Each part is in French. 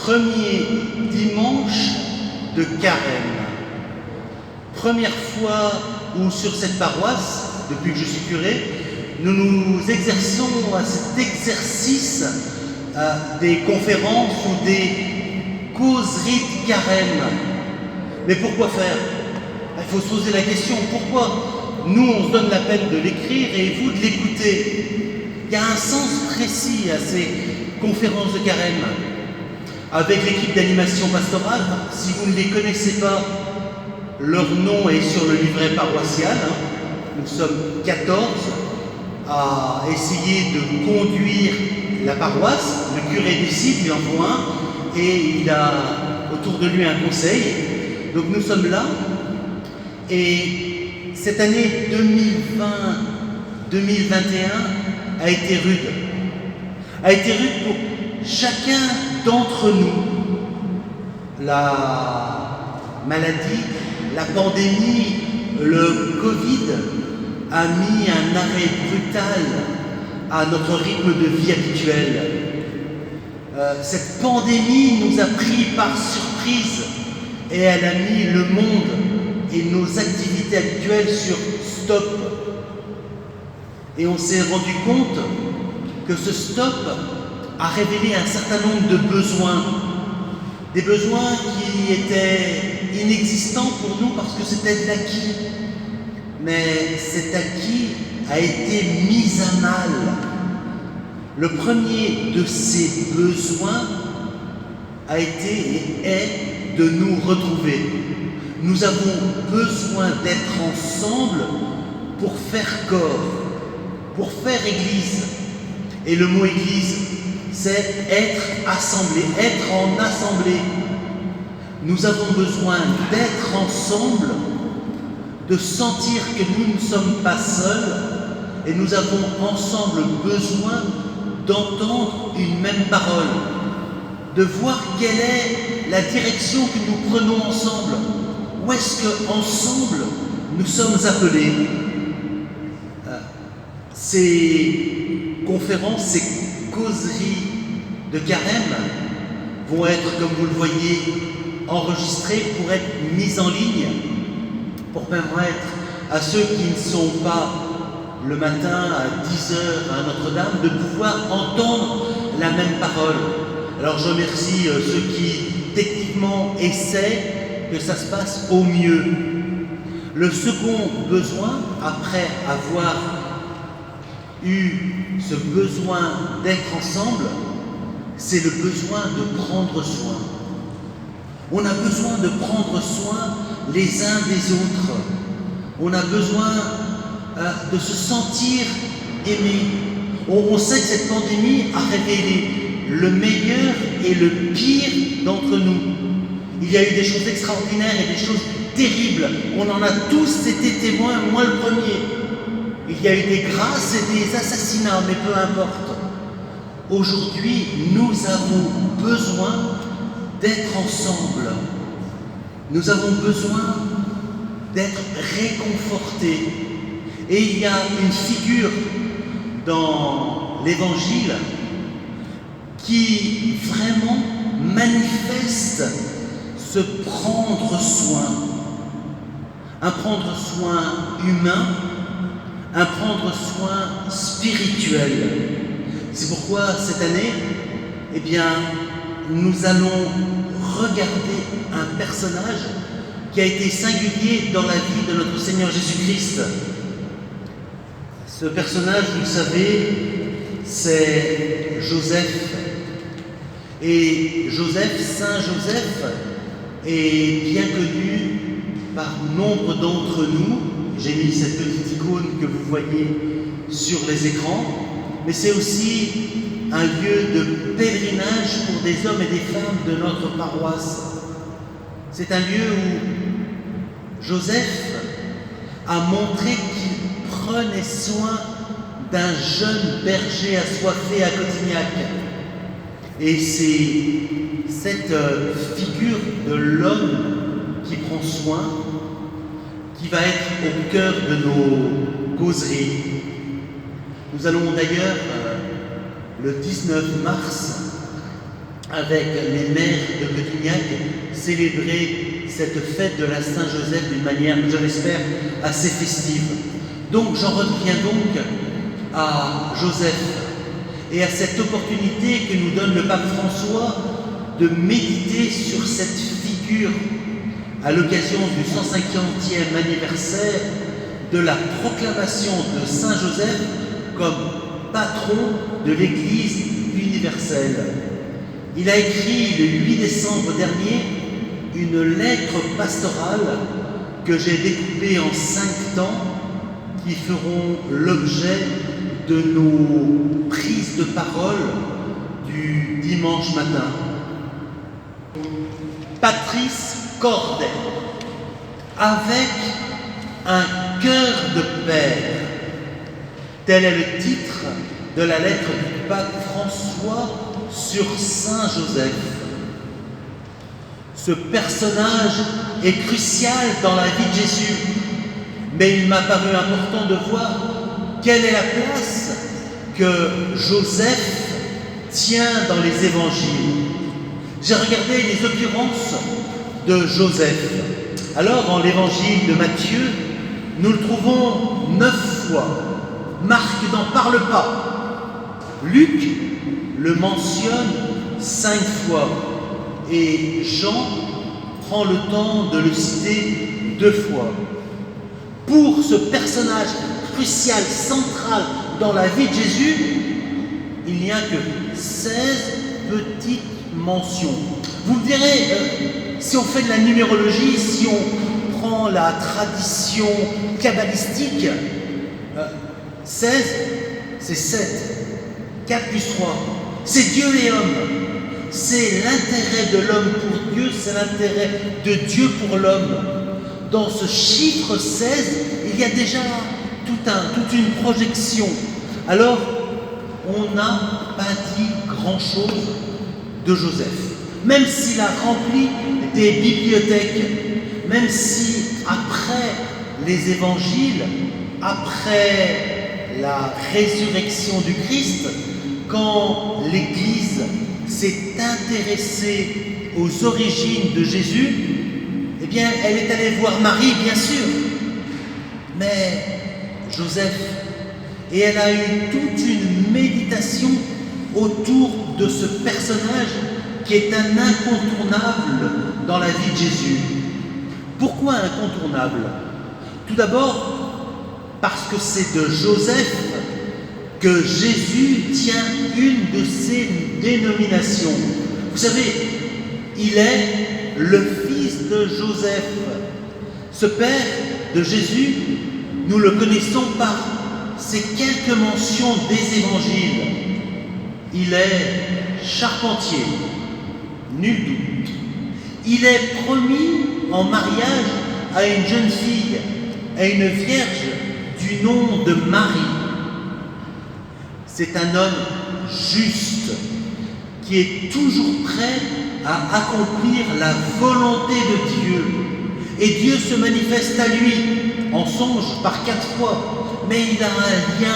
Premier dimanche de Carême. Première fois où sur cette paroisse, depuis que je suis curé, nous nous exerçons à cet exercice des conférences ou des causeries de Carême. Mais pourquoi faire? Il faut se poser la question, pourquoi nous on se donne la peine de l'écrire et vous de l'écouter? Il y a un sens précis à ces conférences de Carême. Avec l'équipe d'animation pastorale, si vous ne les connaissez pas, leur nom est sur le livret paroissial. Nous sommes 14 à essayer de conduire la paroisse. Le curé décide, il en faut un, et il a autour de lui un conseil. Donc nous sommes là, et cette année 2020-2021 a été rude. A été rude pour chacun d'entre nous. La maladie, la pandémie, le Covid a mis un arrêt brutal à notre rythme de vie habituel. Cette pandémie nous a pris par surprise et elle a mis le monde et nos activités habituelles sur stop. Et on s'est rendu compte que ce stop a révélé un certain nombre de besoins. Des besoins qui étaient inexistants pour nous parce que c'était de l'acquis. Mais cet acquis a été mis à mal. Le premier de ces besoins a été et est de nous retrouver. Nous avons besoin d'être ensemble pour faire corps, pour faire Église. Et le mot Église, c'est être assemblé, être en assemblée. Nous avons besoin d'être ensemble, de sentir que nous ne sommes pas seuls, et nous avons ensemble besoin d'entendre une même parole, de voir quelle est la direction que nous prenons ensemble. Où est-ce qu'ensemble nous sommes appelés? Ces conférences, ces causeries de Carême vont être, comme vous le voyez, enregistrées pour être mises en ligne, pour permettre à ceux qui ne sont pas le matin à 10h à Notre-Dame de pouvoir entendre la même parole. Alors je remercie ceux qui techniquement essaient que ça se passe au mieux. Le second besoin, après avoir eu ce besoin d'être ensemble, c'est le besoin de prendre soin. On a besoin de prendre soin les uns des autres. On a besoin de se sentir aimé. On sait que cette pandémie a révélé le meilleur et le pire d'entre nous. Il y a eu des choses extraordinaires et des choses terribles. On en a tous été témoins, moi le premier. Il y a eu des grâces et des assassinats, mais peu importe. Aujourd'hui, nous avons besoin d'être ensemble. Nous avons besoin d'être réconfortés. Et il y a une figure dans l'Évangile qui vraiment manifeste ce prendre soin. Un prendre soin humain, un prendre soin spirituel. C'est pourquoi cette année, eh bien, nous allons regarder un personnage qui a été singulier dans la vie de notre Seigneur Jésus-Christ. Ce personnage, vous le savez, c'est Joseph. Et Joseph, Saint Joseph, est bien connu par nombre d'entre nous. J'ai mis cette petite icône que vous voyez sur les écrans, mais c'est aussi un lieu de pèlerinage pour des hommes et des femmes de notre paroisse. C'est un lieu où Joseph a montré qu'il prenait soin d'un jeune berger assoiffé à Cotignac. Et c'est cette figure de l'homme qui prend soin qui va être au cœur de nos causeries. Nous allons d'ailleurs, le 19 mars, avec les mères de Cotignac, célébrer cette fête de la Saint-Joseph d'une manière, je l'espère, assez festive. Donc j'en reviens donc à Joseph et à cette opportunité que nous donne le pape François de méditer sur cette figure à l'occasion du 150e anniversaire de la proclamation de Saint Joseph comme patron de l'Église universelle. Il a écrit le 8 décembre dernier une lettre pastorale que j'ai découpée en 5 temps qui feront l'objet de nos prises de parole du dimanche matin. Patrice Corday, avec un cœur de père. Tel est le titre de la lettre du pape François sur Saint Joseph. Ce personnage est crucial dans la vie de Jésus, mais il m'a paru important de voir quelle est la place que Joseph tient dans les évangiles. J'ai regardé les occurrences de Joseph. Alors, dans l'évangile de Matthieu, nous le trouvons 9 fois. Marc n'en parle pas. Luc le mentionne 5 fois. Et Jean prend le temps de le citer 2 fois. Pour ce personnage crucial, central dans la vie de Jésus, il n'y a que 16 petites mentions. Vous me direz, si on fait de la numérologie, si on prend la tradition kabbalistique, 16, c'est 7. 4 plus 3, c'est Dieu et homme. C'est l'intérêt de l'homme pour Dieu, c'est l'intérêt de Dieu pour l'homme. Dans ce chiffre 16, il y a déjà toute une projection. Alors, on n'a pas dit grand-chose de Joseph. Même s'il a rempli des bibliothèques, même si après les évangiles, après la résurrection du Christ, quand l'Église s'est intéressée aux origines de Jésus, eh bien, elle est allée voir Marie, bien sûr, mais Joseph, et elle a eu toute une méditation autour de ce personnage qui est un incontournable dans la vie de Jésus. Pourquoi incontournable? Tout d'abord, parce que c'est de Joseph que Jésus tient une de ses dénominations. Vous savez, il est le fils de Joseph. Ce père de Jésus, nous le connaissons par ces quelques mentions des évangiles. Il est charpentier, nul doute. Il est promis en mariage à une jeune fille, à une vierge du nom de Marie. C'est un homme juste, qui est toujours prêt à accomplir la volonté de Dieu. Et Dieu se manifeste à lui en songe par 4 fois, mais il a un lien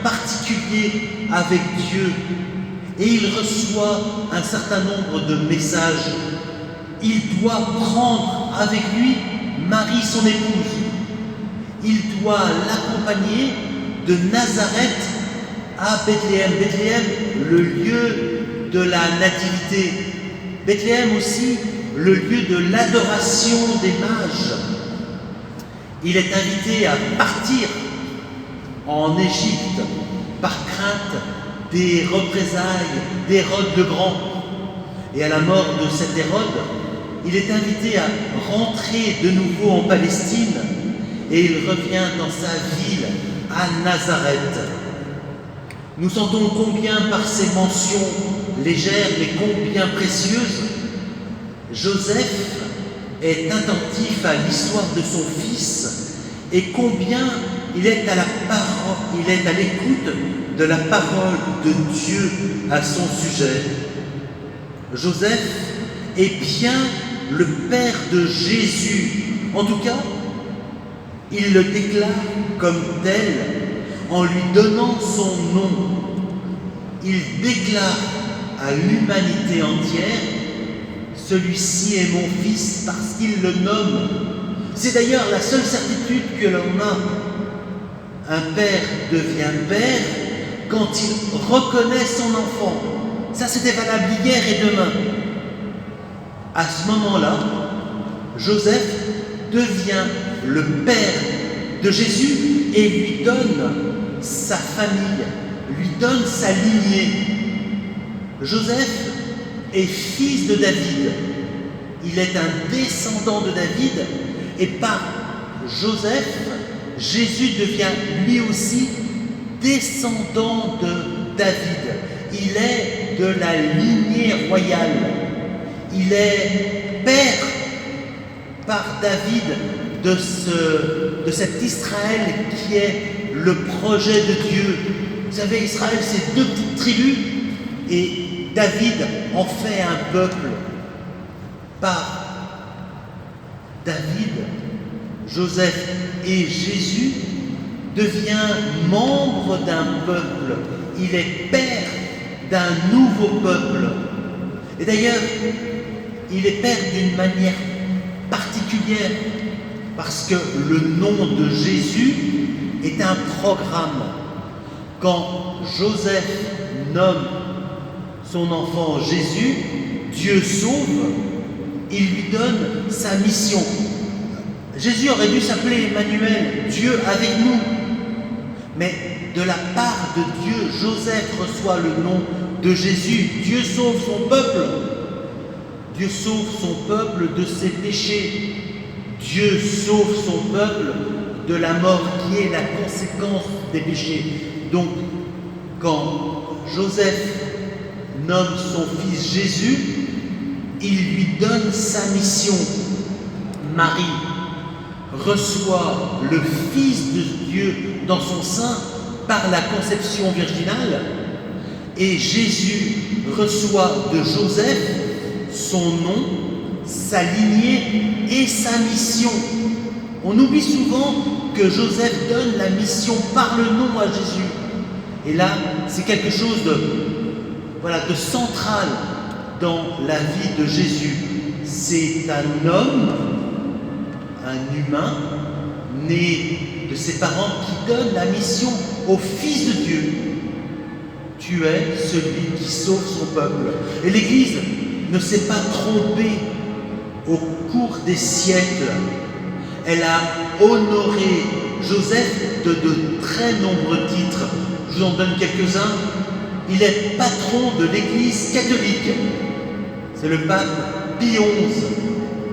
particulier avec Dieu. Et il reçoit un certain nombre de messages. Il doit prendre avec lui Marie, son épouse. Il doit l'accompagner de Nazareth à Bethléem. Bethléem, le lieu de la nativité. Bethléem aussi, le lieu de l'adoration des mages. Il est invité à partir en Égypte par crainte des représailles d'Hérode le Grand. Et à la mort de cet Hérode, il est invité à rentrer de nouveau en Palestine et il revient dans sa ville à Nazareth. Nous sentons combien par ces mentions légères mais combien précieuses, Joseph est attentif à l'histoire de son fils et combien il est à l'écoute de la parole de Dieu à son sujet. Joseph est bien le père de Jésus. En tout cas, il le déclare comme tel en lui donnant son nom. Il déclare à l'humanité entière, celui-ci est mon fils parce qu'il le nomme. C'est d'ailleurs la seule certitude que l'on a. Un père devient père quand il reconnaît son enfant. Ça, c'était valable hier et demain. À ce moment-là, Joseph devient le père de Jésus et lui donne sa famille, lui donne sa lignée. Joseph est fils de David. Il est un descendant de David et par Joseph, Jésus devient lui aussi descendant de David. Il est de la lignée royale. Il est père par David de cet Israël qui est le projet de Dieu. Vous savez, Israël, c'est 2 petites tribus et David en fait un peuple. Par David, Joseph et Jésus devient membre d'un peuple. Il est père d'un nouveau peuple. Et d'ailleurs, il est père d'une manière particulière parce que le nom de Jésus est un programme. Quand Joseph nomme son enfant Jésus, Dieu sauve, il lui donne sa mission. Jésus aurait dû s'appeler Emmanuel, Dieu avec nous. Mais de la part de Dieu, Joseph reçoit le nom de Jésus. Dieu sauve son peuple. Dieu sauve son peuple de ses péchés. Dieu sauve son peuple de la mort qui est la conséquence des péchés. Donc, quand Joseph nomme son fils Jésus, il lui donne sa mission. Marie reçoit le Fils de Dieu dans son sein par la conception virginale et Jésus reçoit de Joseph son nom, sa lignée et sa mission. On oublie souvent que Joseph donne la mission par le nom à Jésus. Et là, c'est quelque chose de central dans la vie de Jésus. C'est un homme, un humain, né de ses parents qui donne la mission au Fils de Dieu. Tu es celui qui sauve son peuple. Et l'Église ne s'est pas trompée au cours des siècles. Elle a honoré Joseph de très nombreux titres. Je vous en donne quelques-uns. Il est patron de l'Église catholique. C'est le pape Pie XI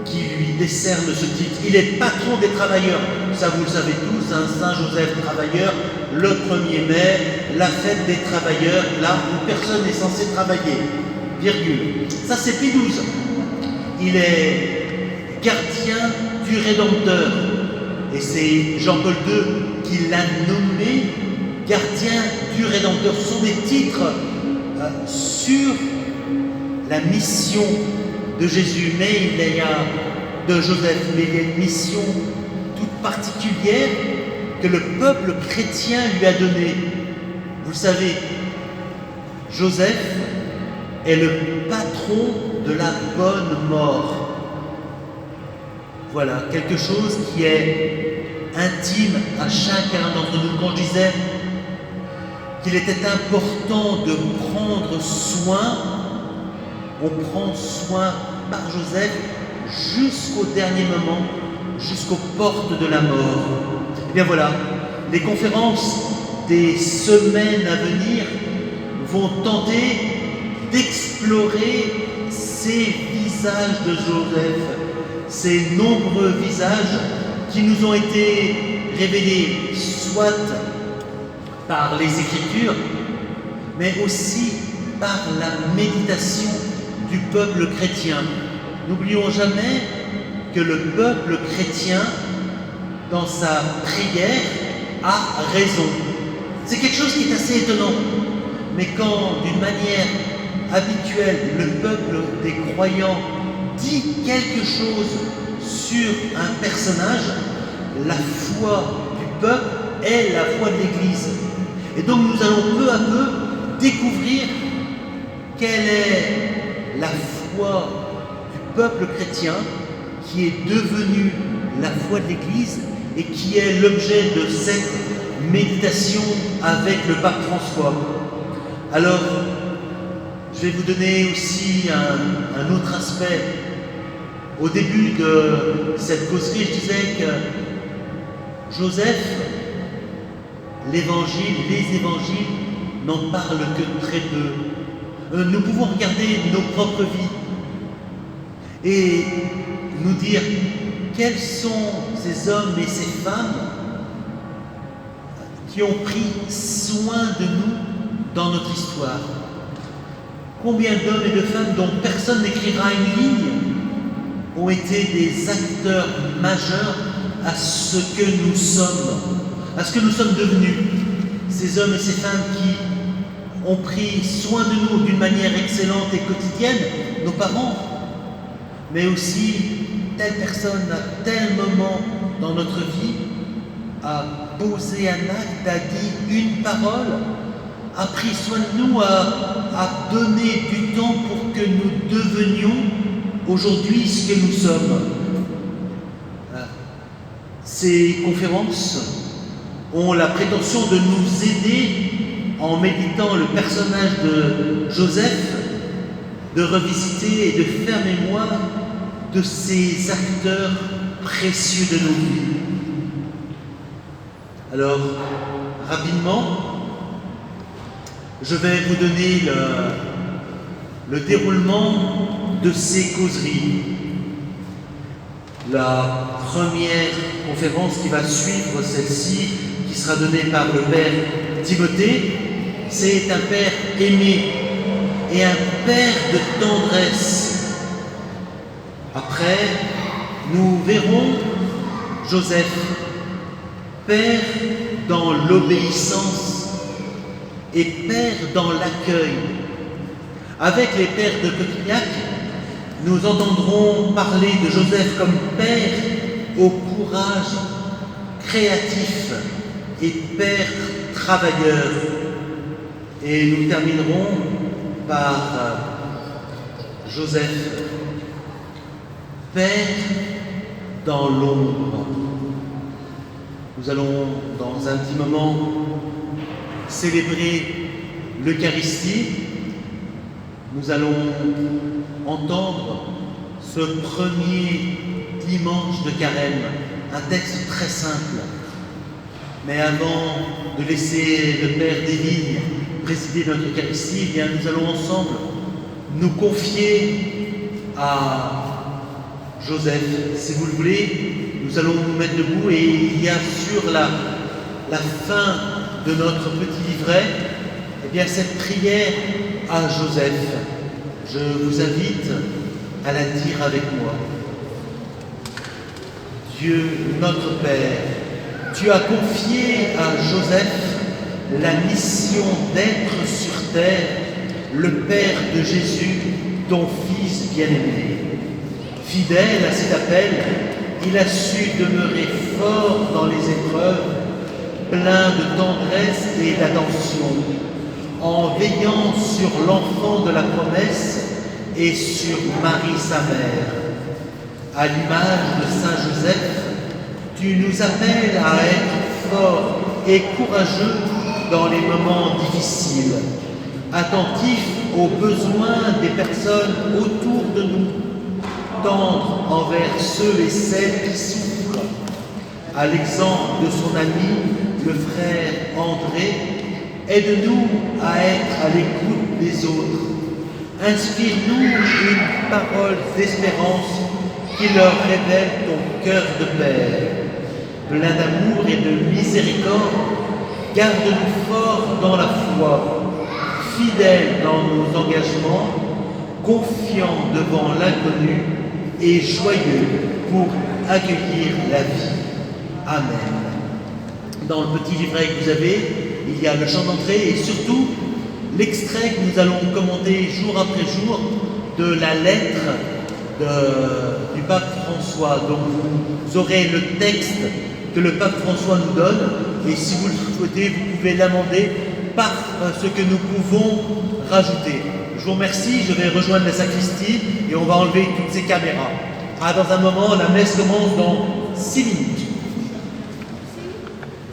qui lui décerne ce titre. Il est patron des travailleurs. Ça, vous le savez tous, hein, Saint-Joseph travailleur, le 1er mai, la fête des travailleurs, là où personne n'est censé travailler. Virgule. Ça, c'est Pie XII. Il est gardien du Rédempteur. Et c'est Jean-Paul II qui l'a nommé gardien du Rédempteur. Ce sont des titres sur la mission de Jésus, mais il y a de Joseph, mais il y a une mission toute particulière que le peuple chrétien lui a donnée. Vous le savez, Joseph est le patron de la bonne mort. Voilà, quelque chose qui est intime à chacun d'entre nous. Quand je disais qu'il était important de prendre soin, on prend soin par Joseph jusqu'au dernier moment, jusqu'aux portes de la mort. Et bien voilà, les conférences des semaines à venir vont tenter d'explorer ces visages de Joseph, ces nombreux visages qui nous ont été révélés soit par les Écritures, mais aussi par la méditation du peuple chrétien. N'oublions jamais que le peuple chrétien, dans sa prière, a raison. C'est quelque chose qui est assez étonnant. Mais quand, d'une manière habituelle, le peuple des croyants dit quelque chose sur un personnage, la foi du peuple est la foi de l'Église. Et donc nous allons peu à peu découvrir quelle est la foi du peuple chrétien qui est devenue la foi de l'Église et qui est l'objet de cette méditation avec le pape François. Alors, je vais vous donner aussi un autre aspect. Au début de cette causerie, je disais que Joseph, l'Évangile, les évangiles n'en parlent que très peu. Nous pouvons regarder nos propres vies et nous dire quels sont ces hommes et ces femmes qui ont pris soin de nous dans notre histoire. Combien d'hommes et de femmes dont personne n'écrira une ligne ont été des acteurs majeurs à ce que nous sommes, à ce que nous sommes devenus. Ces hommes et ces femmes qui ont pris soin de nous d'une manière excellente et quotidienne, nos parents, mais aussi telle personne à tel moment dans notre vie a posé un acte, a dit une parole, a pris soin de nous, a donné du temps pour que nous devenions aujourd'hui ce que nous sommes. Ces conférences ont la prétention de nous aider, en méditant le personnage de Joseph, de revisiter et de faire mémoire de ces acteurs précieux de nos vies. Alors, rapidement, je vais vous donner le déroulement de ces causeries. La première conférence qui va suivre celle-ci, qui sera donnée par le père Timothée, c'est un père aimé et un père de tendresse. Après, nous verrons Joseph, père dans l'obéissance et père dans l'accueil. Avec les pères de Cotignac, nous entendrons parler de Joseph comme père au courage créatif et père travailleur. Et nous terminerons par Joseph, père dans l'ombre. Nous allons, dans un petit moment, célébrer l'Eucharistie. Nous allons entendre ce premier dimanche de carême, un texte très simple. Mais avant de laisser le Père des Vignes présider notre Eucharistie, eh bien, nous allons ensemble nous confier à Joseph. Si vous le voulez, nous allons nous mettre debout et il y a sur la fin de notre petit livret, eh bien, cette prière à Joseph. Je vous invite à la dire avec moi. Dieu notre Père, tu as confié à Joseph la mission d'être sur terre le Père de Jésus, ton Fils bien-aimé. Fidèle à cet appel, il a su demeurer fort dans les épreuves, plein de tendresse et d'attention, en veillant sur l'enfant de la promesse et sur Marie sa mère. À l'image de Saint Joseph, tu nous appelles à être forts et courageux dans les moments difficiles, attentifs aux besoins des personnes autour de nous, tendres envers ceux et celles qui souffrent. À l'exemple de son ami, le frère André, aide-nous à être à l'écoute des autres. Inspire-nous une parole d'espérance qui leur révèle ton cœur de Père. Plein d'amour et de miséricorde, garde-nous forts dans la foi, fidèles dans nos engagements, confiants devant l'inconnu et joyeux pour accueillir la vie. Amen. Dans le petit livret que vous avez, il y a le chant d'entrée et surtout l'extrait que nous allons commenter jour après jour de la lettre du pape François. Donc vous aurez le texte que le pape François nous donne et si vous le souhaitez, vous pouvez l'amender par ce que nous pouvons rajouter. Je vous remercie, je vais rejoindre la sacristie et on va enlever toutes ces caméras. Dans un moment, la messe commence dans 6 minutes.